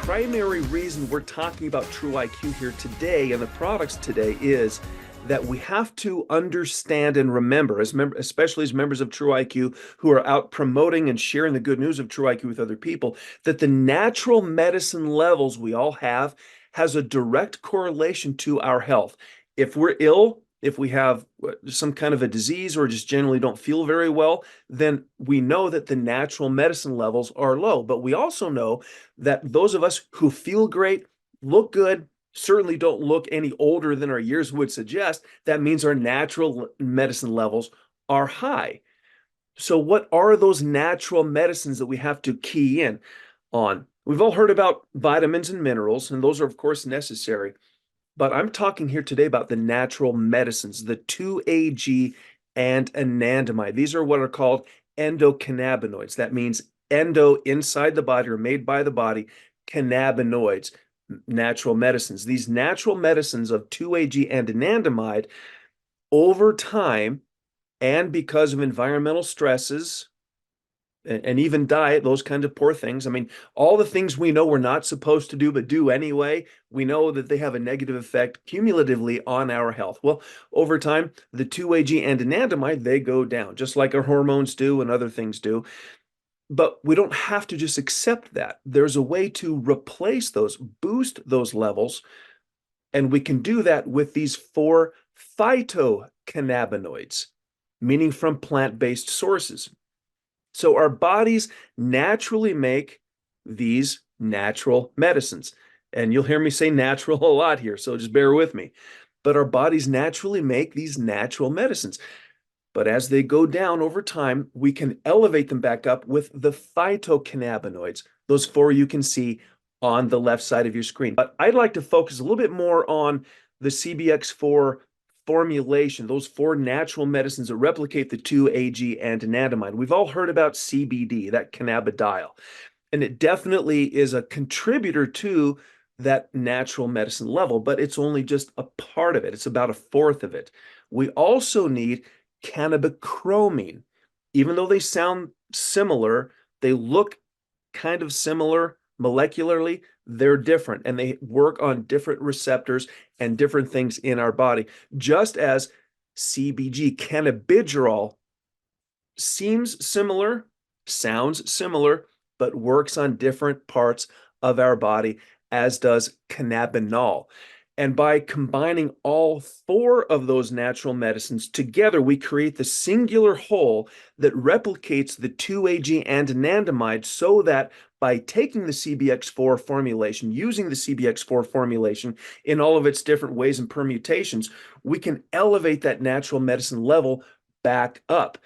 primary reason we're talking about TruIQ here today and the products today is that we have to understand and remember, especially as members of TruIQ who are out promoting and sharing the good news of TruIQ with other people, that the natural medicine levels we all have has a direct correlation to our health. If we're ill, if we have some kind of a disease or just generally don't feel very well, then we know that the natural medicine levels are low. But we also know that those of us who feel great, look good, certainly don't look any older than our years would suggest, that means our natural medicine levels are high. So, what are those natural medicines that we have to key in on? We've all heard about vitamins and minerals, and those are, of course, necessary. But I'm talking here today about the natural medicines, the 2-AG and anandamide. These are what are called endocannabinoids. That means endo, inside the body or made by the body, cannabinoids, natural medicines. These natural medicines of 2-AG and anandamide, over time, and because of environmental stresses, and even diet, those kinds of poor things. I mean, all the things we know we're not supposed to do, but do anyway, we know that they have a negative effect cumulatively on our health. Well, over time, the 2-AG and anandamide, they go down, just like our hormones do and other things do. But we don't have to just accept that. There's a way to replace those, boost those levels, and we can do that with these 4 phytocannabinoids, meaning from plant-based sources. So our bodies naturally make these natural medicines. And you'll hear me say natural a lot here, so just bear with me. But our bodies naturally make these natural medicines. But as they go down over time, we can elevate them back up with the phytocannabinoids, those 4 you can see on the left side of your screen. But I'd like to focus a little bit more on the CBX4 formulation, those 4 natural medicines that replicate the 2-AG and anandamide. We've all heard about CBD, that cannabidiol, and it definitely is a contributor to that natural medicine level, but it's only just a part of it. It's about a fourth of it. We also need cannabichromine. Even though they sound similar, they look kind of similar molecularly, they're different and they work on different receptors and different things in our body. Just as CBG, cannabigerol, seems similar, sounds similar, but works on different parts of our body, as does cannabinol. And by combining all 4 of those natural medicines together, we create the singular whole that replicates the 2-AG and anandamide, so that by taking the CBX4 formulation, using the CBX4 formulation in all of its different ways and permutations, we can elevate that natural medicine level back up.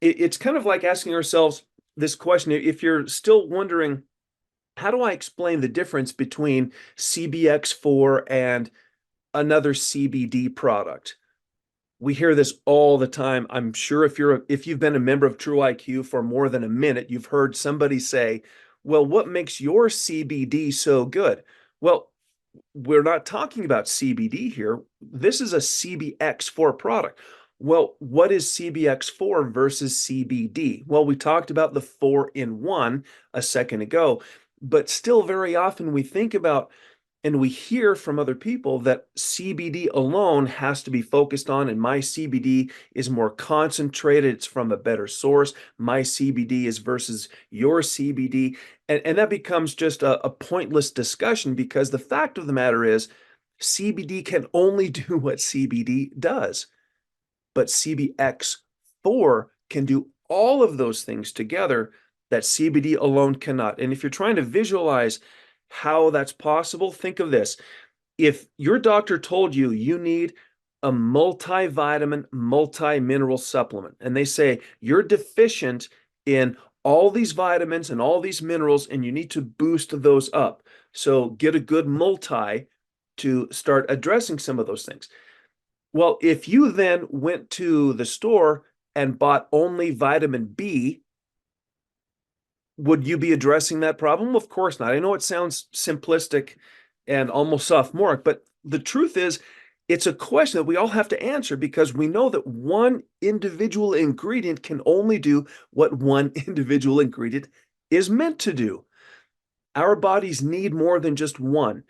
It's kind of like asking ourselves this question. If you're still wondering, how do I explain the difference between CBX4 and another CBD product? We hear this all the time. I'm sure if you've been a member of TruIQ for more than a minute, you've heard somebody say, "Well, what makes your CBD so good?" Well, we're not talking about CBD here. This is a CBX4 product. Well, what is CBX4 versus CBD? Well, we talked about the 4-in-1 a second ago, but still very often we think about and we hear from other people that CBD alone has to be focused on, and my CBD is more concentrated. It's from a better source. My CBD is versus your CBD. And that becomes just a pointless discussion, because the fact of the matter is CBD can only do what CBD does. But CBX4 can do all of those things together that CBD alone cannot. And if you're trying to visualize how that's possible, think of this. If your doctor told you you need a multivitamin, multi-mineral supplement, and they say you're deficient in all these vitamins and all these minerals, and you need to boost those up. So get a good multi to start addressing some of those things. Well, if you then went to the store and bought only vitamin B, would you be addressing that problem? Of course not. I know it sounds simplistic and almost sophomoric, but the truth is, it's a question that we all have to answer, because we know that one individual ingredient can only do what one individual ingredient is meant to do. Our bodies need more than just one.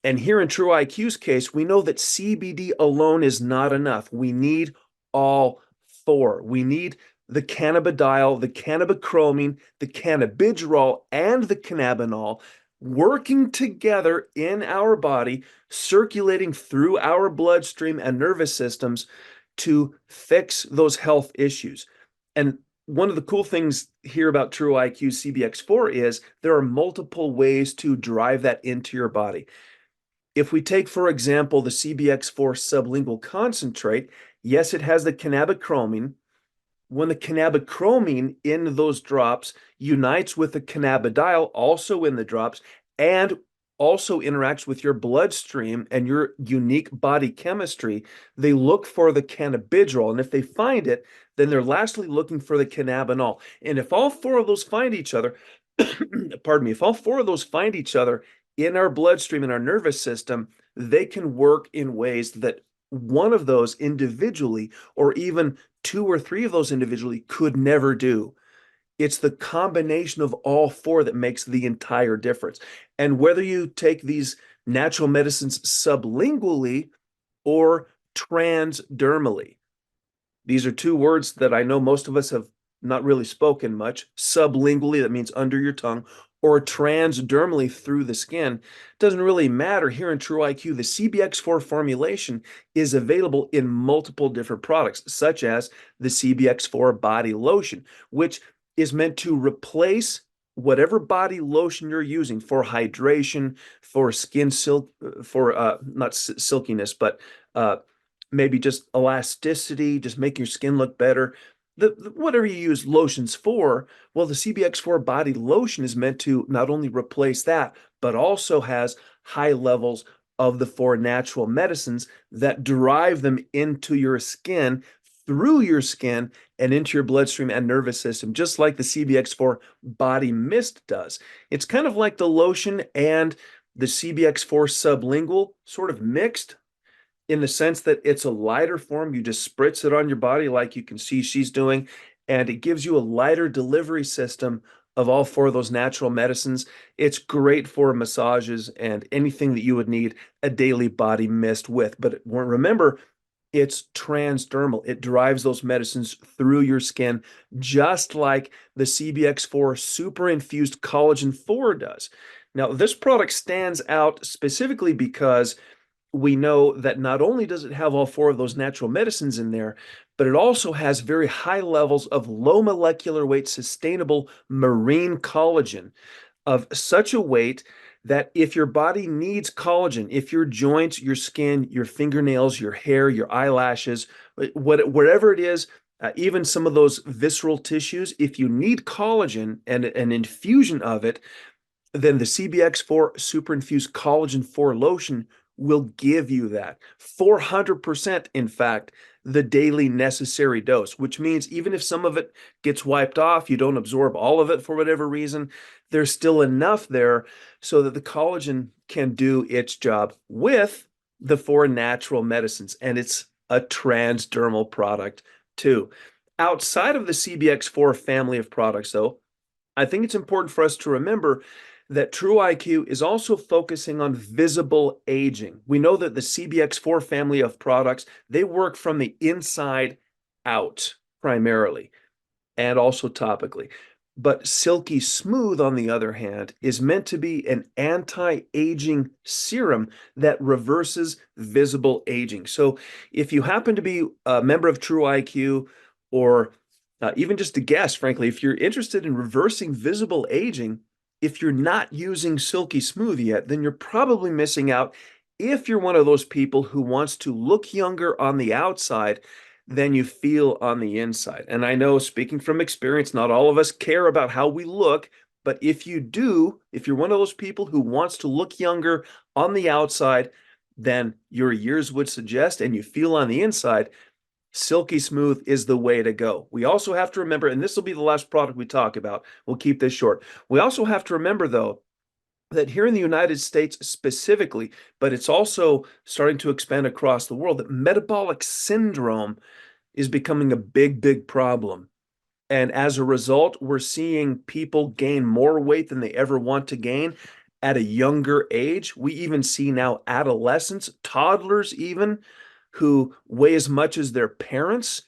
And here in TruIQ's case, we know that CBD alone is not enough. We need all four. We need the cannabidiol, the cannabichromene, the cannabigerol, and the cannabinol working together in our body, circulating through our bloodstream and nervous systems to fix those health issues. And one of the cool things here about TruIQ CBX4 is there are multiple ways to drive that into your body. If we take, for example, the CBX4 sublingual concentrate, yes, it has the cannabichromene. When the cannabichromene in those drops unites with the cannabidiol also in the drops and also interacts with your bloodstream and your unique body chemistry, they look for the cannabigerol. And if they find it, then they're lastly looking for the cannabinol. And if all four of those find each other, pardon me, if all four of those find each other in our bloodstream and our nervous system, they can work in ways that one of those individually, or even two or three of those individually, could never do. It's the combination of all four that makes the entire difference. And whether you take these natural medicines sublingually or transdermally, these are two words that I know most of us have not really spoken much. Sublingually, that means under your tongue, or transdermally through the skin. Doesn't really matter. Here in TruIQ, the CBX4 formulation is available in multiple different products, such as the CBX4 body lotion, which is meant to replace whatever body lotion you're using for hydration, for skin silk, for not silkiness, but maybe just elasticity, just make your skin look better. Whatever you use lotions for, well, the CBX4 body lotion is meant to not only replace that, but also has high levels of the four natural medicines that drive them into your skin, through your skin, and into your bloodstream and nervous system, just like the CBX4 body mist does. It's kind of like the lotion and the CBX4 sublingual sort of mixed, in the sense that it's a lighter form. You just spritz it on your body like you can see she's doing, and it gives you a lighter delivery system of all four of those natural medicines. It's great for massages and anything that you would need a daily body mist with. But remember, it's transdermal. It drives those medicines through your skin, just like the CBX4 super infused collagen 4 does. Now, this product stands out specifically because we know that not only does it have all four of those natural medicines in there, but it also has very high levels of low molecular weight sustainable marine collagen of such a weight that if your body needs collagen, if your joints, your skin, your fingernails, your hair, your eyelashes, wherever it is, even some of those visceral tissues, if you need collagen and an infusion of it, then the CBX4 Super Infused Collagen 4 lotion will give you that 400%, in fact, the daily necessary dose, which means even if some of it gets wiped off, you don't absorb all of it for whatever reason, there's still enough there so that the collagen can do its job with the four natural medicines. And it's a transdermal product too. Outside of the CBX4 family of products, though, I think it's important for us to remember that TruIQ is also focusing on visible aging. We know that the CBX4 family of products, they work from the inside out primarily and also topically. But Silky Smooth, on the other hand, is meant to be an anti-aging serum that reverses visible aging. So if you happen to be a member of TruIQ, or even just a guest, frankly, if you're interested in reversing visible aging, if you're not using Silky Smooth yet, then you're probably missing out if you're one of those people who wants to look younger on the outside than you feel on the inside. And I know, speaking from experience, not all of us care about how we look, but if you do, if you're one of those people who wants to look younger on the outside than your years would suggest and you feel on the inside, Silky Smooth is the way to go. We also have to remember, and this will be the last product we talk about, we'll keep this short. We also have to remember, though, that here in the United States specifically, but it's also starting to expand across the world, that metabolic syndrome is becoming a big, big problem. And as a result, we're seeing people gain more weight than they ever want to gain at a younger age. We even see now adolescents, toddlers even, who weigh as much as their parents.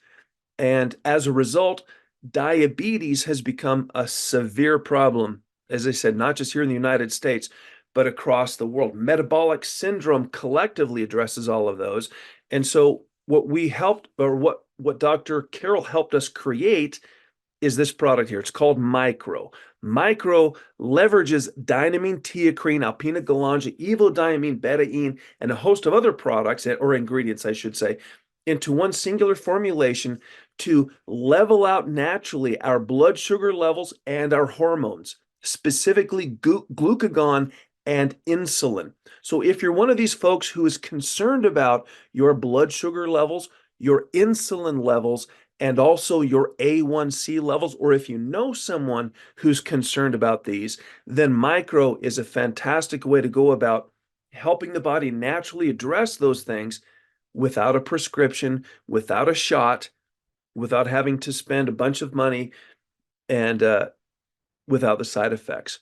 And as a result, diabetes has become a severe problem, as I said, not just here in the United States, but across the world. Metabolic syndrome collectively addresses all of those. And so what we helped, or what Dr. Carroll helped us create is this product here. It's called Micro. Micro leverages dynamine, teacrine, alpina-galanga, evodiamine, betaine, and a host of other products, or ingredients, I should say, into one singular formulation to level out naturally our blood sugar levels and our hormones, specifically glucagon and insulin. So if you're one of these folks who is concerned about your blood sugar levels, your insulin levels, and also your A1C levels, or if you know someone who's concerned about these, then Micro is a fantastic way to go about helping the body naturally address those things without a prescription, without a shot, without having to spend a bunch of money, and without the side effects.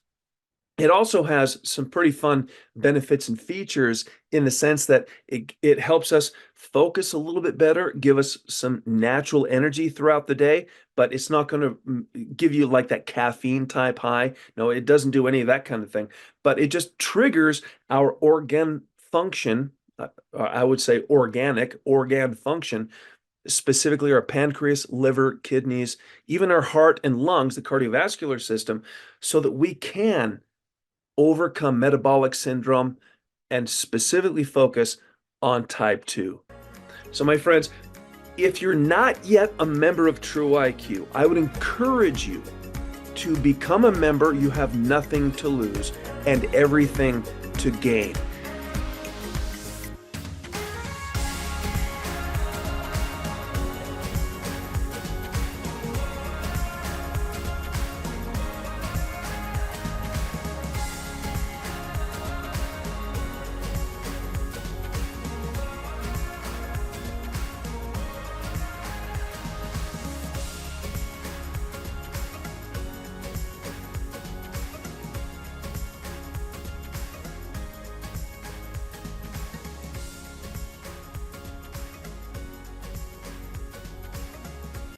It also has some pretty fun benefits and features in the sense that it helps us focus a little bit better, give us some natural energy throughout the day, but it's not going to give you like that caffeine type high. No, it doesn't do any of that kind of thing, but it just triggers our organ function. I would say organic organ function, specifically our pancreas, liver, kidneys, even our heart and lungs, the cardiovascular system, so that we can overcome metabolic syndrome and specifically focus on type 2. So my friends, if you're not yet a member of TruIQ, I would encourage you to become a member. You have nothing to lose and everything to gain.